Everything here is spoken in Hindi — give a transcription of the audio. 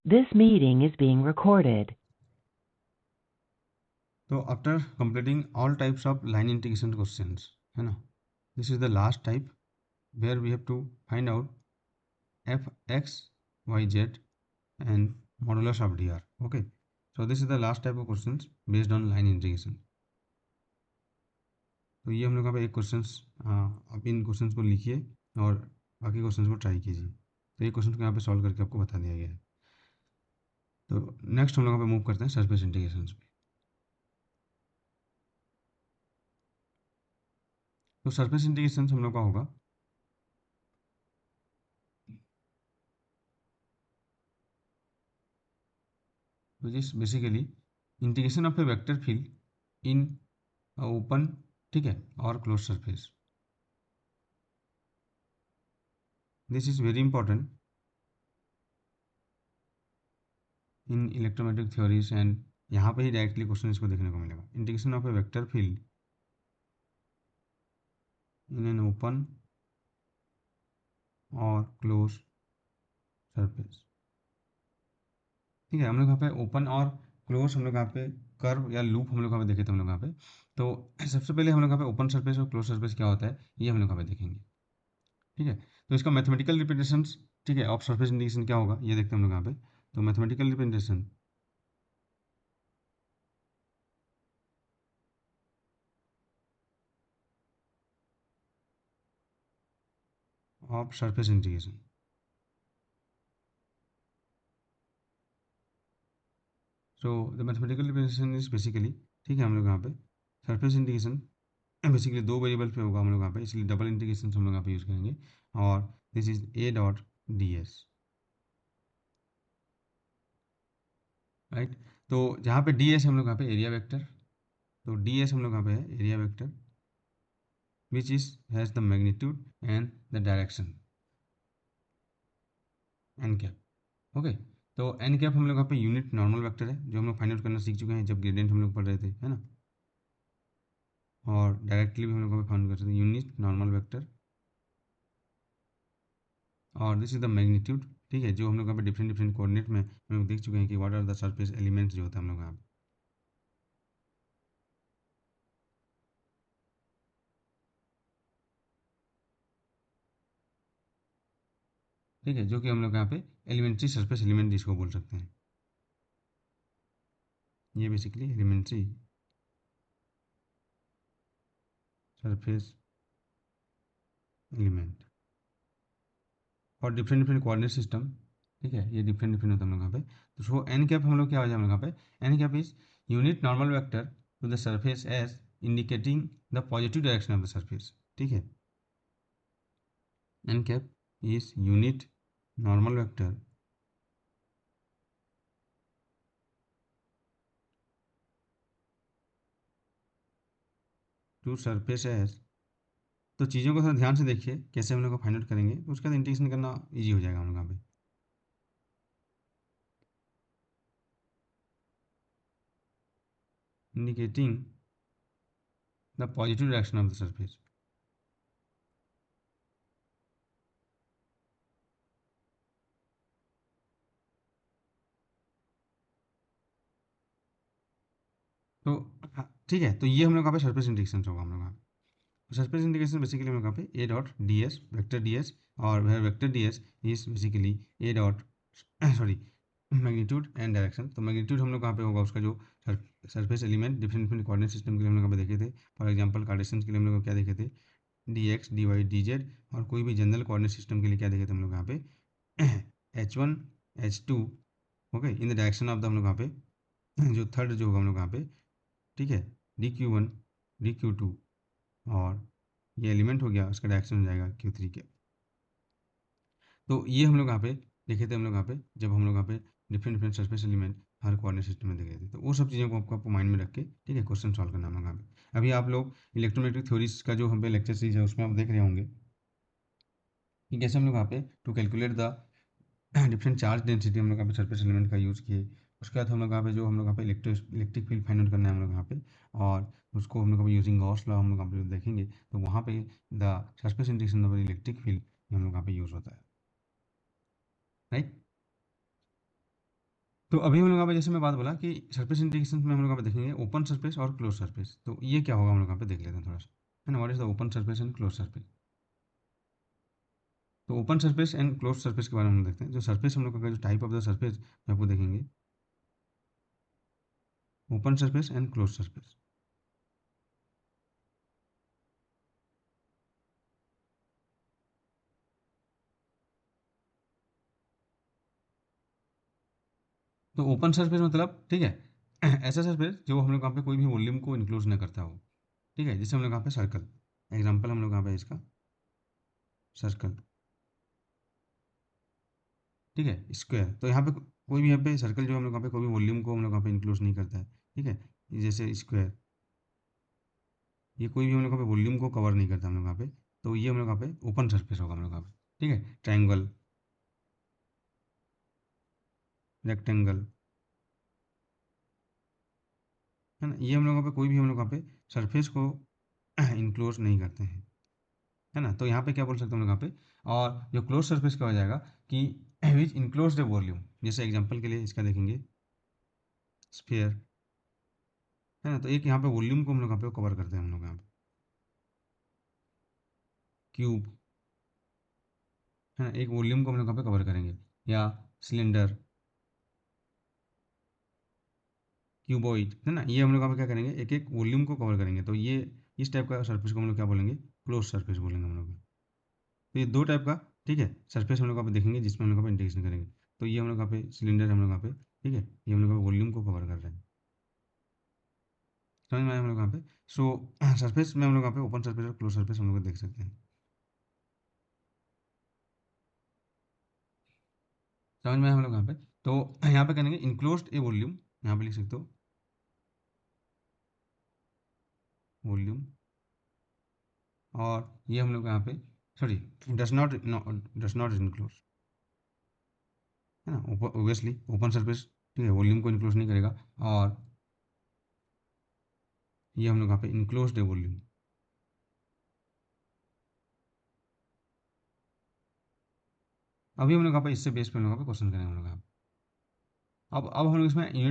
This meeting is being recorded. तो after completing all types of line integration questions, है ना, this is the last type where we have to find out F X Y Z and modulus of D R. Okay, so this is the last type of questions based on line integration. तो ये हम लोग यहाँ पे एक क्वेश्चंस, आप इन क्वेश्चंस को लिखिए और बाकी क्वेश्चंस को ट्राई कीजिए. तो ये क्वेश्चन को यहाँ पे सॉल्व करके आपको बता दिया गया है. तो नेक्स्ट हम लोग यहाँ पे मूव करते हैं सरफेस इंटीग्रेशन पे. तो सरफेस इंटीग्रेशन हम लोग का होगा which is basically integration of a vector field in a open, ठीक है, और close surface. This is very important in electromagnetic theories and यहाँ पे ही डायरेक्टली क्वेश्चन इसको देखने को मिलेगा. Integration of A vector field in an open और क्लोज सरफेस. ठीक है, हम लोग यहाँ पे ओपन और क्लोज, हम लोग यहाँ पे कर्व या लूप हम लोग यहाँ पे देखे थे हम लोग यहाँ पे. तो सबसे पहले हम लोग यहाँ पे ओपन सरफेस और क्लोज सरफेस क्या होता है ये हम लोग यहाँ पे देखेंगे. ठीक है, तो इसका मैथमेटिकल रिप्रेजेंटेशन, ठीक है, ऑफ सरफेस इंटीग्रेशन क्या होगा ये देखते हैं हम लोग यहाँ पे. तो mathematical representation of surface integration. So the mathematical representation is basically, ठीक है, हम लोग यहाँ पे सरफेस इंटीग्रेशन बेसिकली दो वेरिएबल पे होगा हम लोग यहाँ पे, इसलिए डबल इंटीग्रेशन हम लोग यहाँ पे यूज़ करेंगे. और this is A dot D S, right. तो जहाँ पे डी एस हम लोग यहाँ पे एरिया वेक्टर, तो डी एस हम लोग यहाँ पे है area vector which is has the magnitude and the direction N cap. Okay, तो एन कैप हम लोग यहाँ पे यूनिट नॉर्मल वेक्टर है जो हम लोग फाइंड आउट करना सीख चुके हैं जब ग्रेडियंट हम लोग पढ़ रहे थे, है ना. और डायरेक्टली भी हम लोग फाइंड कर सकते हैं यूनिट नॉर्मल वेक्टर. और दिस इज द मैग्नीट्यूड, ठीक है, जो हम लोग यहाँ पे डिफरेंट डिफरेंट कोऑर्डिनेट में हम लोग देख चुके हैं कि what are the surface elements जो होता है हम लोग यहाँ पे. ठीक है, जो कि हम लोग यहाँ पे एलिमेंट्री सरफेस एलिमेंट जिसको बोल सकते हैं, ये बेसिकली एलिमेंट्री सरफेस एलिमेंट और डिफरेंट डिफरेंट कोऑर्डिनेट सिस्टम. ठीक है, ये डिफरेंट डिफरेंट होता है हम लोग यहाँ पे. तो सो एन कैप हम लोग क्या हो जाए हम लोग यहाँ पे, N cap is unit normal vector to the surface as indicating the positive direction of the surface. ठीक है, N cap is unit normal vector to surface as. तो चीज़ों को थोड़ा ध्यान से देखिए कैसे हम लोग को फाइंड आउट करेंगे, तो उसका इंटीग्रेशन करना ईजी हो जाएगा हम लोग यहाँ पे. Indicating the positive direction of the surface. तो हाँ, ठीक है, तो ये हम लोग यहाँ पे सरफेस इंटीग्रेशन होगा हम लोग यहाँ पे. सरफेस इंटीग्रेशन बेसिकली हम लोग यहाँ पे ए dot D S vector D S, और वह vector D S is basically A dot sorry magnitude and direction. तो मैग्नीट्यूड हम लोग कहाँ पे होगा उसका जो surface element different different coordinate system के लिए हम लोग यहाँ पे देखे थे. फॉर एग्जांपल कार्टेशियन के लिए हम लोग क्या देखे थे, D X D Y D Z. और कोई भी जनरल कोऑर्डिनेट सिस्टम के लिए क्या देखे थे हम लोग यहाँ पे H one H two. Okay, in the direction of the हम लोग यहाँ पे जो थर्ड जो होगा हम लोग यहाँ पे, ठीक है, D Q one D Q two. और ये एलिमेंट हो गया उसका डायरेक्शन हो जाएगा क्यू थ्री के. तो ये हम लोग यहाँ पे देखे थे हम लोग यहाँ पे जब हम लोग यहाँ पे डिफरेंट डिफरेंट सरफेस एलिमेंट हर कोऑर्डिनेट सिस्टम में देखे थे. तो वो सब चीज़ों को आपको माइंड में रख के, ठीक है, क्वेश्चन सॉल्व करना हम लोग यहाँ पे. अभी आप लोग इलेक्ट्रोमैग्नेटिक थ्योरीज का जो हम पे लेक्चर सीरीज है उसमें आप देख रहे होंगे कि कैसे हम लोग यहाँ पे to calculate the different charge density हम लोग यहाँ पे सरफेस एलिमेंट का यूज़ किए. उसके बाद हम लोग यहाँ पे जो हम लोग यहाँ पे इलेक्ट्रिक फील्ड फाइंड आउट करना है हम लोग यहाँ पे, और उसको हम लोग यूजिंग गॉस लॉ हम लोग यहाँ पे देखेंगे. तो वहाँ पे the surface integration of electric field हम लोग यहाँ पे यूज़ होता है, राइट. तो अभी हम लोग यहाँ पे जैसे मैं बात बोला कि सरफेस इंटीग्रेशन में हम लोग यहाँ पे देखेंगे ओपन सरफेस और क्लोज सरफेस। तो ये क्या होगा हम लोग यहाँ पे देख लेते हैं थोड़ा सा, है ना। What is the open surface and close surface. तो open surface and close surface के बारे में हम देखते हैं। जो सरफेस हम लोग का जो टाइप ऑफ द सरफेस आपको देखेंगे, open surface and close surface. तो ओपन सरफेस मतलब ठीक है ऐसा सरफेस जो हम लोग यहाँ पे कोई भी वॉल्यूम को इंक्लोज ना करता हो, ठीक है। जैसे हम लोग यहाँ पे सर्कल, एग्जाम्पल हम लोग यहाँ पे इसका सर्कल, ठीक है, स्क्वायर। तो यहाँ पे कोई भी यहाँ पे सर्कल जो हम लोग यहाँ पे कोई भी वॉल्यूम को हम लोग यहाँ पे इंक्लोज नहीं करता है, ठीक है। जैसे स्क्वायर, ये कोई भी हम लोग यहाँ पे वॉल्यूम को कवर नहीं करता हम लोग यहाँ पे। तो ये हम लोग यहाँ पे ओपन सरफेस होगा हम लोग यहाँ पे, ठीक है। ट्रायंगल, रेक्टेंगल, है ना, ये हम लोग यहाँ पे कोई भी हम लोग यहाँ पे सरफेस को इंक्लोज नहीं करते हैं, है ना। तो यहाँ पे क्या बोल सकते हैं हम लोग यहाँ पे। और जो क्लोज सरफेस का हो जाएगा कि विच इनक्लोज द वॉल्यूम। जैसे एग्जांपल के लिए इसका देखेंगे स्फीयर, है ना। तो एक यहाँ पे वॉल्यूम को हम लोग यहाँ पे कवर करते हैं हम लोग यहाँ पे। क्यूब, है ना, एक वॉल्यूम को हम लोग यहाँ पे कवर करेंगे। या सिलेंडर, क्यूबॉइड, है ना, ये हम लोग यहाँ पे क्या करेंगे, एक एक वॉल्यूम को कवर करेंगे। तो ये इस टाइप का सरफेस को हम लोग क्या बोलेंगे, क्लोज सरफेस बोलेंगे हम लोग। तो ये दो टाइप का, ठीक है, सरफेस हम लोग यहाँ पे देखेंगे जिसमें हम लोग यहाँ पे इंटीग्रेशन करेंगे। तो ये हम लोग यहाँ पे सिलेंडर हम लोग यहाँ पे, ठीक है, ये हम लोग यहाँ पे वॉल्यूम को कवर कर रहे हैं। समझ में आया हम लोग यहाँ पे। सो सरफेस में हम लोग यहाँ पे ओपन सरफेस और क्लोज सरफेस हम लोग देख सकते हैं। समझ में आया हम लोग यहाँ पे। तो यहाँ पे करेंगे इनक्लोज्ड ए वॉल्यूम, यहाँ पे लिख सकते हो वॉल्यूम। और ये हम लोग यहाँ पे सॉरी, डस नॉट इनक्लोज, है ना। ओबियसली ओपन सरफेस, ठीक है, वॉल्यूम को इनक्लोज नहीं करेगा। और ये हम लोग यहाँ पे इनक्लोज्ड है वॉल्यूम। अभी हम लोग यहाँ पे इससे बेस पे हम लोग यहाँ पे क्वेश्चन करेंगे हम लोग यहाँ पे। अब हम लोग इसमें यूनिट